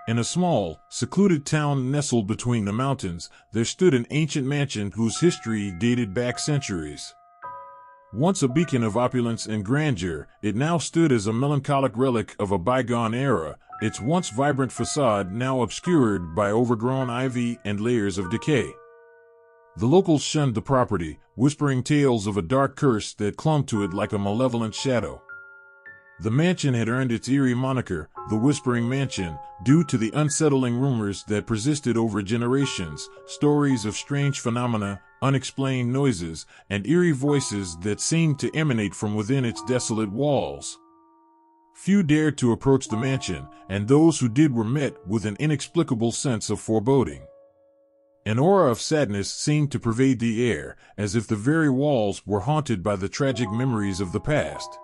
In a small, secluded town nestled between the mountains, there stood an ancient mansion whose history dated back centuries. Once a beacon of opulence and grandeur, it now stood as a melancholic relic of a bygone era, its once vibrant facade now obscured by overgrown ivy and layers of decay. The locals shunned the property, whispering tales of a dark curse that clung to it like a malevolent shadow. The mansion had earned its eerie moniker, the Whispering Mansion, due to the unsettling rumors that persisted over generations, stories of strange phenomena, unexplained noises, and eerie voices that seemed to emanate from within its desolate walls. Few dared to approach the mansion, and those who did were met with an inexplicable sense of foreboding. An aura of sadness seemed to pervade the air, as if the very walls were haunted by the tragic memories of the past.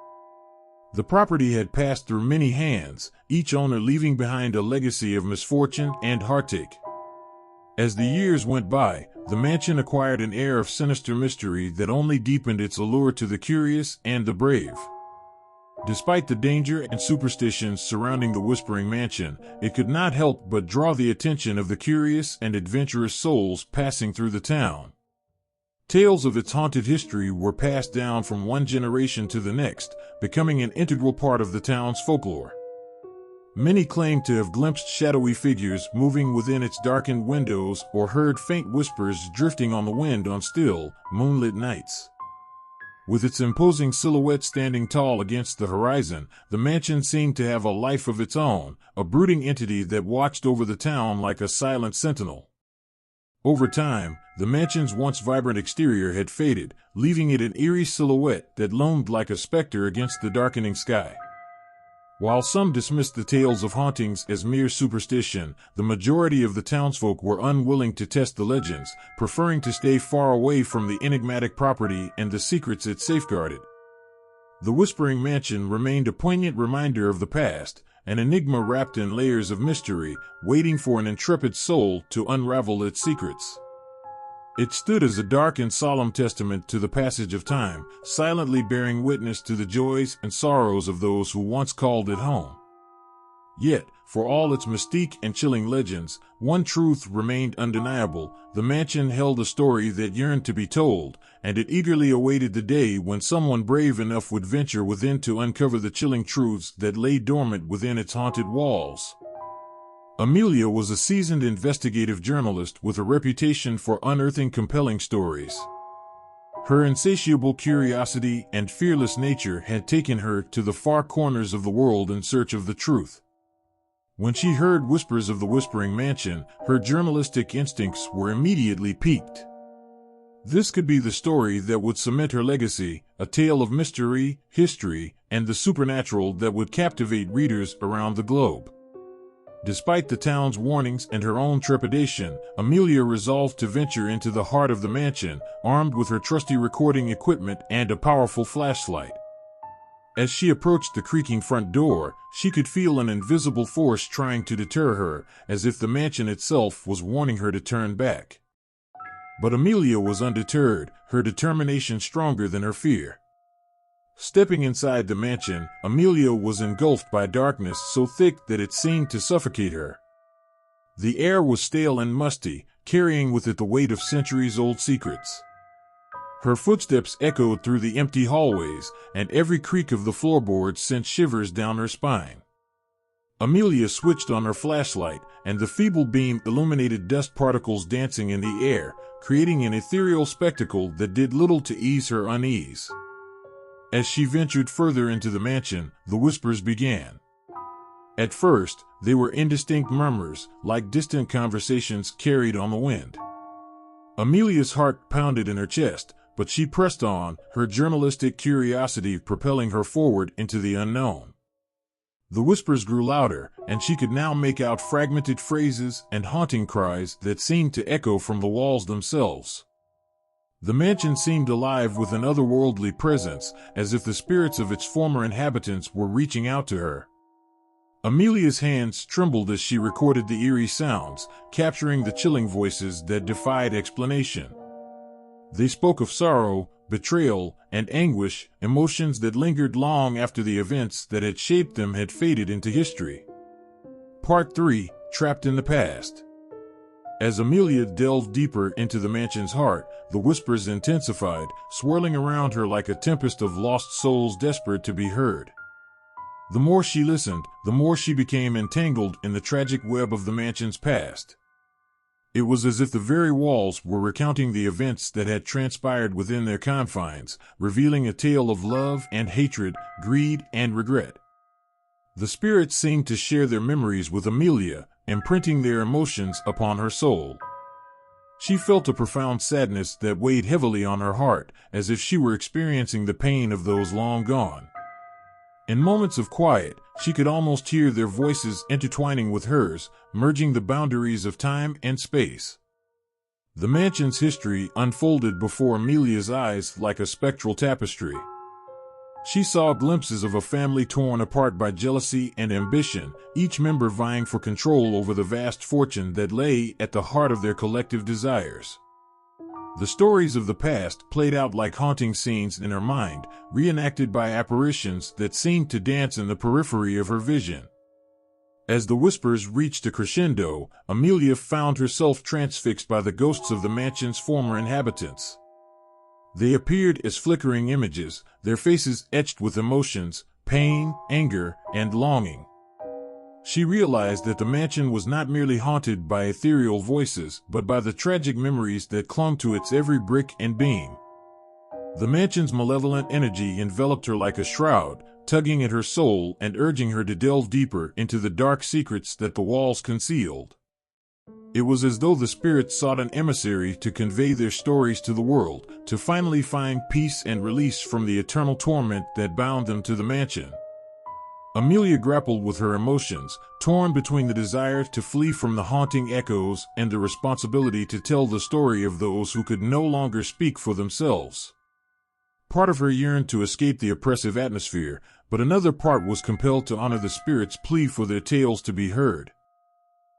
The property had passed through many hands, each owner leaving behind a legacy of misfortune and heartache. As the years went by, the mansion acquired an air of sinister mystery that only deepened its allure to the curious and the brave. Despite the danger and superstitions surrounding the Whispering Mansion, it could not help but draw the attention of the curious and adventurous souls passing through the town. Tales of its haunted history were passed down from one generation to the next, becoming an integral part of the town's folklore. Many claimed to have glimpsed shadowy figures moving within its darkened windows or heard faint whispers drifting on the wind on still, moonlit nights. With its imposing silhouette standing tall against the horizon, the mansion seemed to have a life of its own, a brooding entity that watched over the town like a silent sentinel. Over time, the mansion's once vibrant exterior had faded, leaving it an eerie silhouette that loomed like a specter against the darkening sky. While some dismissed the tales of hauntings as mere superstition, the majority of the townsfolk were unwilling to test the legends, preferring to stay far away from the enigmatic property and the secrets it safeguarded. The Whispering Mansion remained a poignant reminder of the past, an enigma wrapped in layers of mystery, waiting for an intrepid soul to unravel its secrets. It stood as a dark and solemn testament to the passage of time, silently bearing witness to the joys and sorrows of those who once called it home. Yet, for all its mystique and chilling legends, one truth remained undeniable: the mansion held a story that yearned to be told, and it eagerly awaited the day when someone brave enough would venture within to uncover the chilling truths that lay dormant within its haunted walls. Amelia was a seasoned investigative journalist with a reputation for unearthing compelling stories. Her insatiable curiosity and fearless nature had taken her to the far corners of the world in search of the truth. When she heard whispers of the Whispering Mansion, her journalistic instincts were immediately piqued. This could be the story that would cement her legacy, a tale of mystery, history, and the supernatural that would captivate readers around the globe. Despite the town's warnings and her own trepidation, Amelia resolved to venture into the heart of the mansion, armed with her trusty recording equipment and a powerful flashlight. As she approached the creaking front door, she could feel an invisible force trying to deter her, as if the mansion itself was warning her to turn back. But Amelia was undeterred, her determination stronger than her fear. Stepping inside the mansion, Amelia was engulfed by darkness so thick that it seemed to suffocate her. The air was stale and musty, carrying with it the weight of centuries-old secrets. Her footsteps echoed through the empty hallways, and every creak of the floorboards sent shivers down her spine. Amelia switched on her flashlight, and the feeble beam illuminated dust particles dancing in the air, creating an ethereal spectacle that did little to ease her unease. As she ventured further into the mansion, the whispers began. At first, they were indistinct murmurs, like distant conversations carried on the wind. Amelia's heart pounded in her chest, but she pressed on, her journalistic curiosity propelling her forward into the unknown. The whispers grew louder, and she could now make out fragmented phrases and haunting cries that seemed to echo from the walls themselves. The mansion seemed alive with an otherworldly presence, as if the spirits of its former inhabitants were reaching out to her. Amelia's hands trembled as she recorded the eerie sounds, capturing the chilling voices that defied explanation. They spoke of sorrow, betrayal, and anguish, emotions that lingered long after the events that had shaped them had faded into history. Part 3, trapped in the past. As Amelia delved deeper into the mansion's heart, the whispers intensified, swirling around her like a tempest of lost souls desperate to be heard. The more she listened, the more she became entangled in the tragic web of the mansion's past. It was as if the very walls were recounting the events that had transpired within their confines, revealing a tale of love and hatred, greed and regret. The spirits seemed to share their memories with Amelia, imprinting their emotions upon her soul. She felt a profound sadness that weighed heavily on her heart, as if she were experiencing the pain of those long gone. In moments of quiet, she could almost hear their voices intertwining with hers, merging the boundaries of time and space. The mansion's history unfolded before Amelia's eyes like a spectral tapestry. She saw glimpses of a family torn apart by jealousy and ambition, each member vying for control over the vast fortune that lay at the heart of their collective desires. The stories of the past played out like haunting scenes in her mind, reenacted by apparitions that seemed to dance in the periphery of her vision. As the whispers reached a crescendo, Amelia found herself transfixed by the ghosts of the mansion's former inhabitants. They appeared as flickering images, their faces etched with emotions, pain, anger, and longing. She realized that the mansion was not merely haunted by ethereal voices, but by the tragic memories that clung to its every brick and beam. The mansion's malevolent energy enveloped her like a shroud, tugging at her soul and urging her to delve deeper into the dark secrets that the walls concealed. It was as though the spirits sought an emissary to convey their stories to the world, to finally find peace and release from the eternal torment that bound them to the mansion. Amelia grappled with her emotions, torn between the desire to flee from the haunting echoes and the responsibility to tell the story of those who could no longer speak for themselves. Part of her yearned to escape the oppressive atmosphere, but another part was compelled to honor the spirits' plea for their tales to be heard.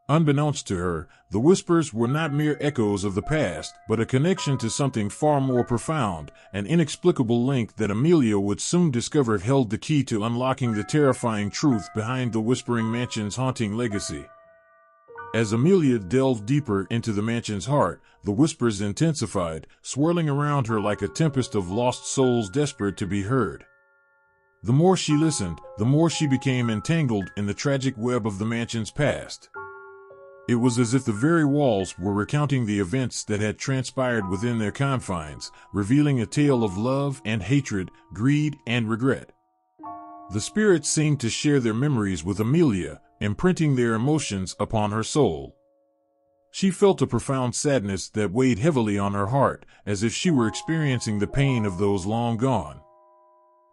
Unbeknownst to her, the whispers were not mere echoes of the past, but a connection to something far more profound, an inexplicable link that Amelia would soon discover held the key to unlocking the terrifying truth behind the Whispering Mansion's haunting legacy. As Amelia delved deeper into the mansion's heart, the whispers intensified, swirling around her like a tempest of lost souls desperate to be heard. The more she listened, the more she became entangled in the tragic web of the mansion's past. It was as if the very walls were recounting the events that had transpired within their confines, revealing a tale of love and hatred, greed and regret. The spirits seemed to share their memories with Amelia, imprinting their emotions upon her soul. She felt a profound sadness that weighed heavily on her heart, as if she were experiencing the pain of those long gone.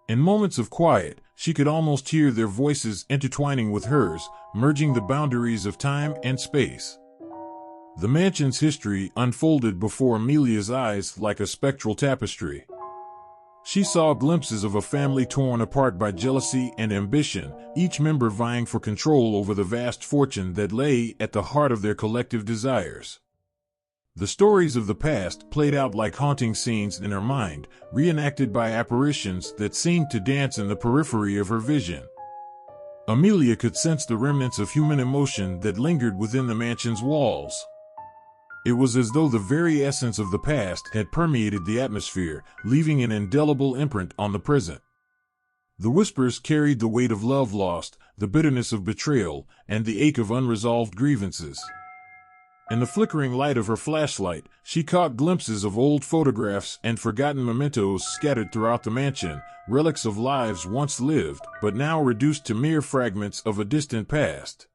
In moments of quiet, she could almost hear their voices intertwining with hers, merging the boundaries of time and space. The mansion's history unfolded before Amelia's eyes like a spectral tapestry. She saw glimpses of a family torn apart by jealousy and ambition, each member vying for control over the vast fortune that lay at the heart of their collective desires. The stories of the past played out like haunting scenes in her mind, reenacted by apparitions that seemed to dance in the periphery of her vision. Amelia could sense the remnants of human emotion that lingered within the mansion's walls. It was as though the very essence of the past had permeated the atmosphere, leaving an indelible imprint on the present. The whispers carried the weight of love lost, the bitterness of betrayal, and the ache of unresolved grievances. In the flickering light of her flashlight, she caught glimpses of old photographs and forgotten mementos scattered throughout the mansion, relics of lives once lived, but now reduced to mere fragments of a distant past.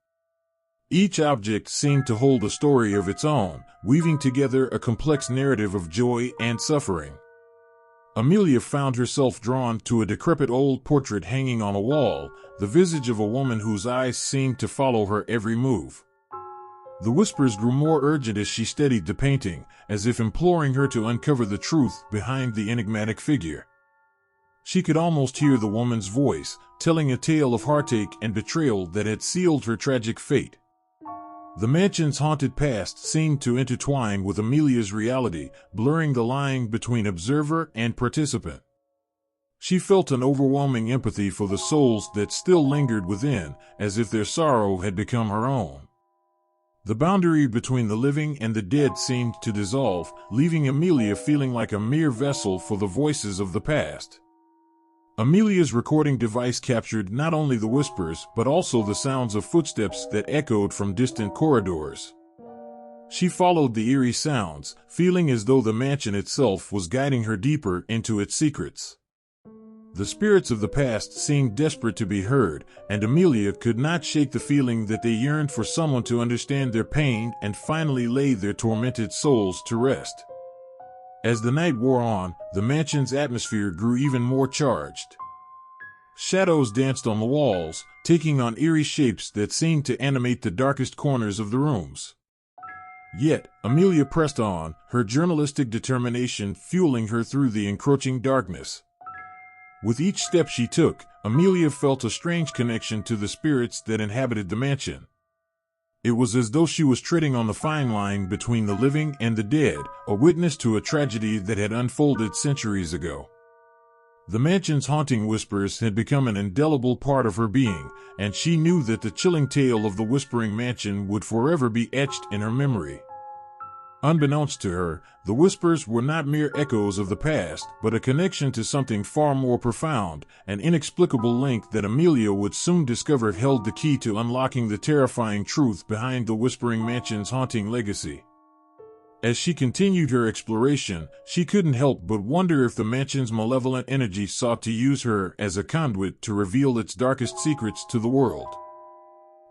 Each object seemed to hold a story of its own, weaving together a complex narrative of joy and suffering. Amelia found herself drawn to a decrepit old portrait hanging on a wall, the visage of a woman whose eyes seemed to follow her every move. The whispers grew more urgent as she steadied the painting, as if imploring her to uncover the truth behind the enigmatic figure. She could almost hear the woman's voice, telling a tale of heartache and betrayal that had sealed her tragic fate. The mansion's haunted past seemed to intertwine with Amelia's reality, blurring the line between observer and participant. She felt an overwhelming empathy for the souls that still lingered within, as if their sorrow had become her own. The boundary between the living and the dead seemed to dissolve, leaving Amelia feeling like a mere vessel for the voices of the past. Amelia's recording device captured not only the whispers but also the sounds of footsteps that echoed from distant corridors. She followed the eerie sounds, feeling as though the mansion itself was guiding her deeper into its secrets. The spirits of the past seemed desperate to be heard, and Amelia could not shake the feeling that they yearned for someone to understand their pain and finally lay their tormented souls to rest. As the night wore on, the mansion's atmosphere grew even more charged. Shadows danced on the walls, taking on eerie shapes that seemed to animate the darkest corners of the rooms. Yet, Amelia pressed on, her journalistic determination fueling her through the encroaching darkness. With each step she took, Amelia felt a strange connection to the spirits that inhabited the mansion. It was as though she was treading on the fine line between the living and the dead, a witness to a tragedy that had unfolded centuries ago. The mansion's haunting whispers had become an indelible part of her being, and she knew that the chilling tale of the Whispering Mansion would forever be etched in her memory. Unbeknownst to her, the whispers were not mere echoes of the past, but a connection to something far more profound, an inexplicable link that Amelia would soon discover held the key to unlocking the terrifying truth behind the Whispering Mansion's haunting legacy. As she continued her exploration, she couldn't help but wonder if the mansion's malevolent energy sought to use her as a conduit to reveal its darkest secrets to the world.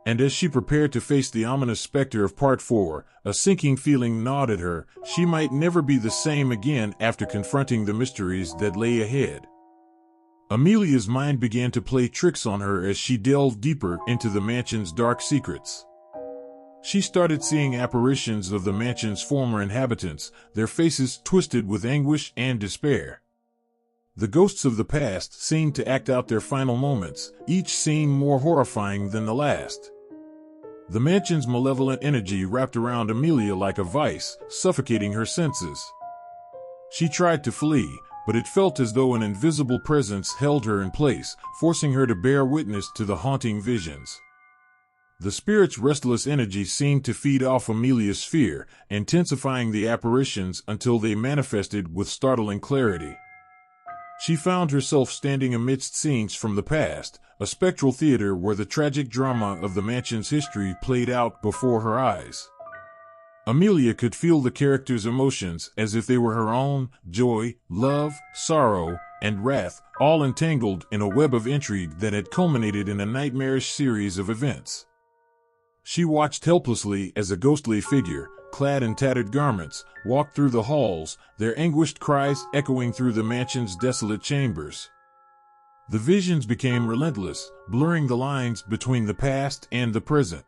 And as she prepared to face the ominous specter of Part 4, a sinking feeling gnawed at her. She might never be the same again after confronting the mysteries that lay ahead. Amelia's mind began to play tricks on her as she delved deeper into the mansion's dark secrets. She started seeing apparitions of the mansion's former inhabitants, their faces twisted with anguish and despair. The ghosts of the past seemed to act out their final moments, each scene more horrifying than the last. The mansion's malevolent energy wrapped around Amelia like a vice, suffocating her senses. She tried to flee, but it felt as though an invisible presence held her in place, forcing her to bear witness to the haunting visions. The spirit's restless energy seemed to feed off Amelia's fear, intensifying the apparitions until they manifested with startling clarity. She found herself standing amidst scenes from the past, a spectral theater where the tragic drama of the mansion's history played out before her eyes. Amelia could feel the characters' emotions as if they were her own: joy, love, sorrow, and wrath, all entangled in a web of intrigue that had culminated in a nightmarish series of events. She watched helplessly as a ghostly figure, clad in tattered garments, walked through the halls, their anguished cries echoing through the mansion's desolate chambers. The visions became relentless, blurring the lines between the past and the present.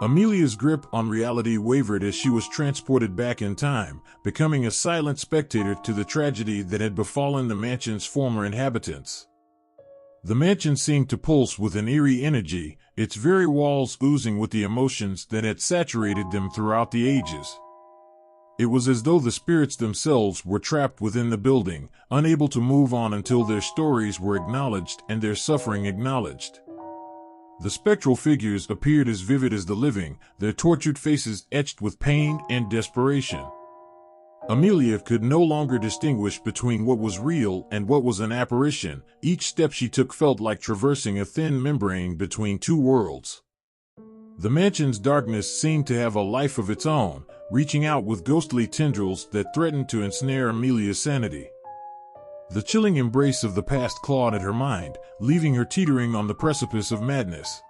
Amelia's grip on reality wavered as she was transported back in time, becoming a silent spectator to the tragedy that had befallen the mansion's former inhabitants. The mansion seemed to pulse with an eerie energy, its very walls oozing with the emotions that had saturated them throughout the ages. It was as though the spirits themselves were trapped within the building, unable to move on until their stories were acknowledged and their suffering acknowledged. The spectral figures appeared as vivid as the living, their tortured faces etched with pain and desperation. Amelia could no longer distinguish between what was real and what was an apparition. Each step she took felt like traversing a thin membrane between two worlds. The mansion's darkness seemed to have a life of its own, reaching out with ghostly tendrils that threatened to ensnare Amelia's sanity. The chilling embrace of the past clawed at her mind, leaving her teetering on the precipice of madness.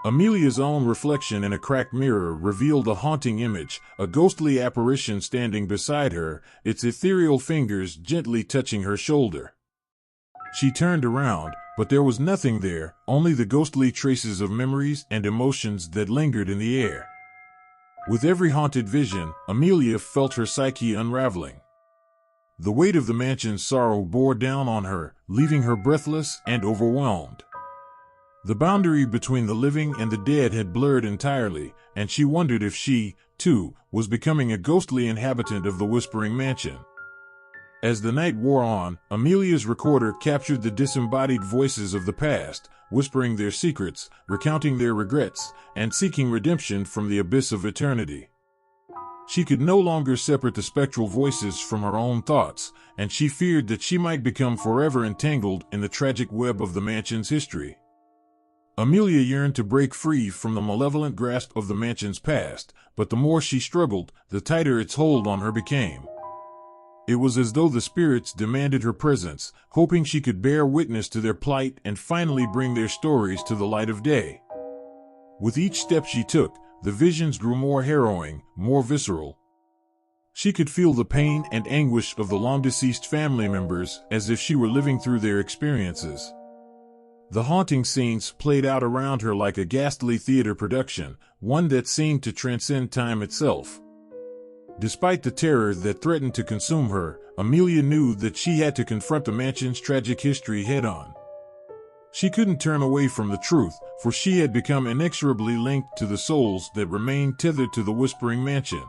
Amelia's own reflection in a cracked mirror revealed a haunting image, a ghostly apparition standing beside her, its ethereal fingers gently touching her shoulder. She turned around, but there was nothing there, only the ghostly traces of memories and emotions that lingered in the air. With every haunted vision, Amelia felt her psyche unraveling. The weight of the mansion's sorrow bore down on her, leaving her breathless and overwhelmed. The boundary between the living and the dead had blurred entirely, and she wondered if she, too, was becoming a ghostly inhabitant of the Whispering Mansion. As the night wore on, Amelia's recorder captured the disembodied voices of the past, whispering their secrets, recounting their regrets, and seeking redemption from the abyss of eternity. She could no longer separate the spectral voices from her own thoughts, and she feared that she might become forever entangled in the tragic web of the mansion's history. Amelia yearned to break free from the malevolent grasp of the mansion's past, but the more she struggled, the tighter its hold on her became. It was as though the spirits demanded her presence, hoping she could bear witness to their plight and finally bring their stories to the light of day. With each step she took, the visions grew more harrowing, more visceral. She could feel the pain and anguish of the long-deceased family members as if she were living through their experiences. The haunting scenes played out around her like a ghastly theater production, one that seemed to transcend time itself. Despite the terror that threatened to consume her, Amelia knew that she had to confront the mansion's tragic history head-on. She couldn't turn away from the truth, for she had become inexorably linked to the souls that remained tethered to the Whispering Mansion.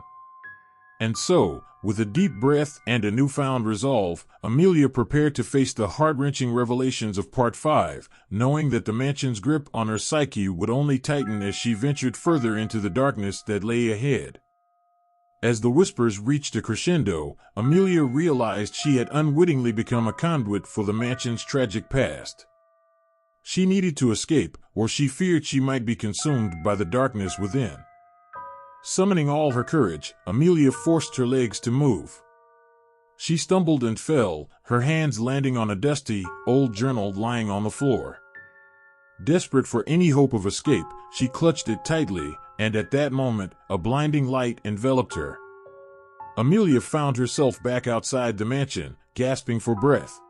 And so, with a deep breath and a newfound resolve, Amelia prepared to face the heart-wrenching revelations of Part 5, knowing that the mansion's grip on her psyche would only tighten as she ventured further into the darkness that lay ahead. As the whispers reached a crescendo, Amelia realized she had unwittingly become a conduit for the mansion's tragic past. She needed to escape, or she feared she might be consumed by the darkness within. Summoning all her courage, Amelia forced her legs to move. She stumbled and fell, her hands landing on a dusty, old journal lying on the floor. Desperate for any hope of escape, she clutched it tightly, and at that moment, a blinding light enveloped her. Amelia found herself back outside the mansion, gasping for breath.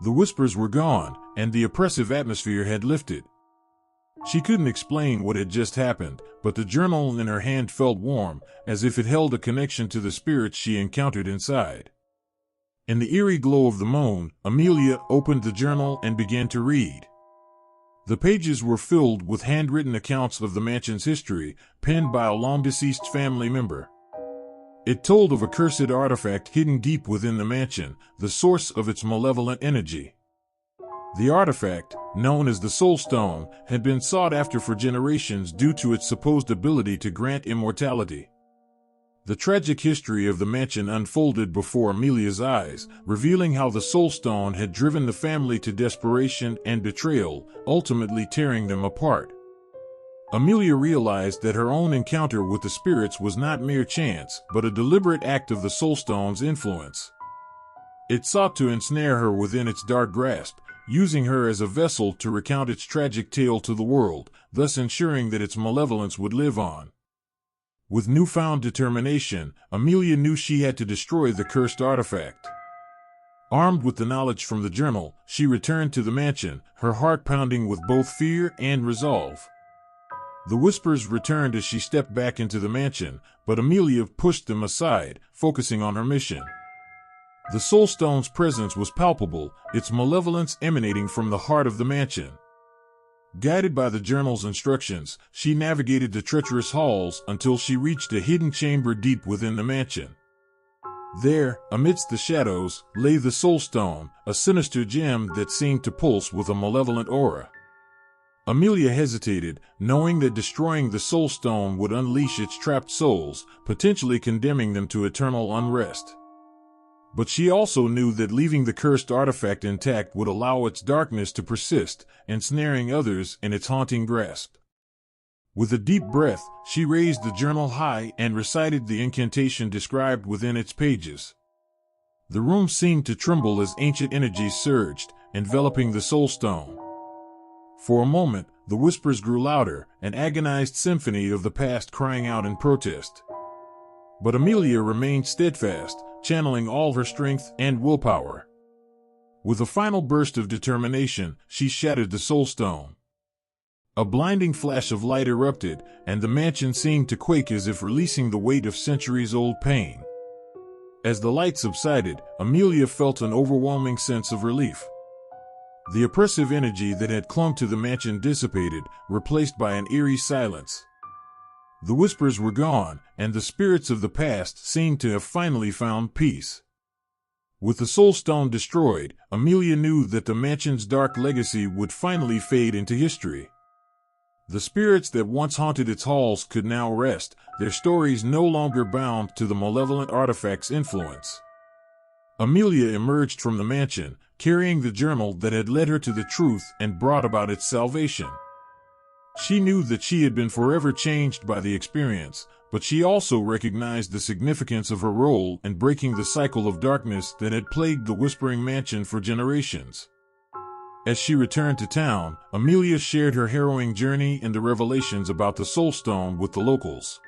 The whispers were gone, and the oppressive atmosphere had lifted. She couldn't explain what had just happened, but the journal in her hand felt warm, as if it held a connection to the spirits she encountered inside. In the eerie glow of the moon, Amelia opened the journal and began to read. The pages were filled with handwritten accounts of the mansion's history, penned by a long-deceased family member. It told of a cursed artifact hidden deep within the mansion, the source of its malevolent energy. The artifact, known as the Soul Stone, had been sought after for generations due to its supposed ability to grant immortality. The tragic history of the mansion unfolded before Amelia's eyes, revealing how the Soul Stone had driven the family to desperation and betrayal, ultimately tearing them apart. Amelia realized that her own encounter with the spirits was not mere chance, but a deliberate act of the Soul Stone's influence. It sought to ensnare her within its dark grasp, using her as a vessel to recount its tragic tale to the world, thus ensuring that its malevolence would live on. With newfound determination, Amelia knew she had to destroy the cursed artifact. Armed with the knowledge from the journal, she returned to the mansion, her heart pounding with both fear and resolve. The whispers returned as she stepped back into the mansion, but Amelia pushed them aside, focusing on her mission. The Soul Stone's presence was palpable, its malevolence emanating from the heart of the mansion. Guided by the journal's instructions, she navigated the treacherous halls until she reached a hidden chamber deep within the mansion. There, amidst the shadows, lay the Soul Stone, a sinister gem that seemed to pulse with a malevolent aura. Amelia hesitated, knowing that destroying the Soul Stone would unleash its trapped souls, potentially condemning them to eternal unrest. But she also knew that leaving the cursed artifact intact would allow its darkness to persist, ensnaring others in its haunting grasp. With a deep breath, she raised the journal high and recited the incantation described within its pages. The room seemed to tremble as ancient energies surged, enveloping the Soul Stone. For a moment, the whispers grew louder, an agonized symphony of the past crying out in protest. But Amelia remained steadfast, channeling all her strength and willpower. With a final burst of determination, she shattered the Soul Stone. A blinding flash of light erupted, and the mansion seemed to quake as if releasing the weight of centuries-old pain. As the light subsided, Amelia felt an overwhelming sense of relief. The oppressive energy that had clung to the mansion dissipated, replaced by an eerie silence. The whispers were gone, and the spirits of the past seemed to have finally found peace. With the Soul Stone destroyed, Amelia knew that the mansion's dark legacy would finally fade into history. The spirits that once haunted its halls could now rest, their stories no longer bound to the malevolent artifact's influence. Amelia emerged from the mansion, carrying the journal that had led her to the truth and brought about its salvation. She knew that she had been forever changed by the experience, but she also recognized the significance of her role in breaking the cycle of darkness that had plagued the Whispering Mansion for generations. As she returned to town, Amelia shared her harrowing journey and the revelations about the Soul Stone with the locals.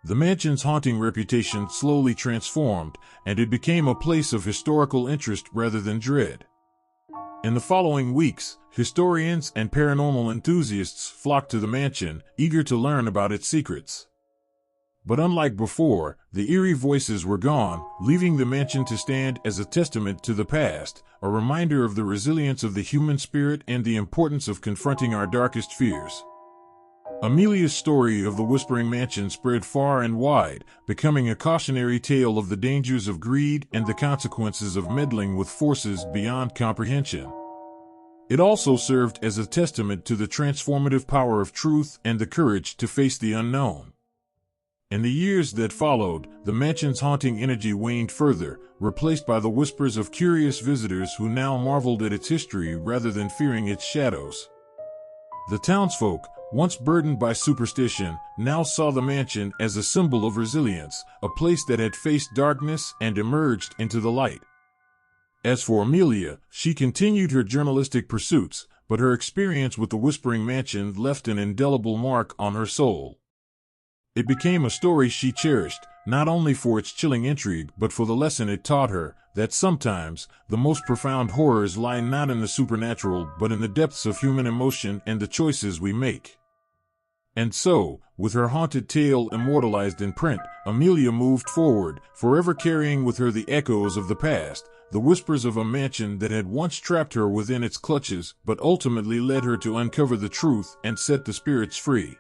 The mansion's haunting reputation slowly transformed, and it became a place of historical interest rather than dread. In the following weeks, historians and paranormal enthusiasts flocked to the mansion, eager to learn about its secrets. But unlike before, the eerie voices were gone, leaving the mansion to stand as a testament to the past, a reminder of the resilience of the human spirit and the importance of confronting our darkest fears. Amelia's story of the Whispering Mansion spread far and wide, becoming a cautionary tale of the dangers of greed and the consequences of meddling with forces beyond comprehension. It also served as a testament to the transformative power of truth and the courage to face the unknown. In the years that followed, the mansion's haunting energy waned further, replaced by the whispers of curious visitors who now marveled at its history rather than fearing its shadows. The townsfolk, once burdened by superstition, now saw the mansion as a symbol of resilience, a place that had faced darkness and emerged into the light. As for Amelia, she continued her journalistic pursuits, but her experience with the Whispering Mansion left an indelible mark on her soul. It became a story she cherished, not only for its chilling intrigue but for the lesson it taught her, that sometimes the most profound horrors lie not in the supernatural but in the depths of human emotion and the choices we make. And so, with her haunted tale immortalized in print, Amelia moved forward, forever carrying with her the echoes of the past, the whispers of a mansion that had once trapped her within its clutches but ultimately led her to uncover the truth and set the spirits free.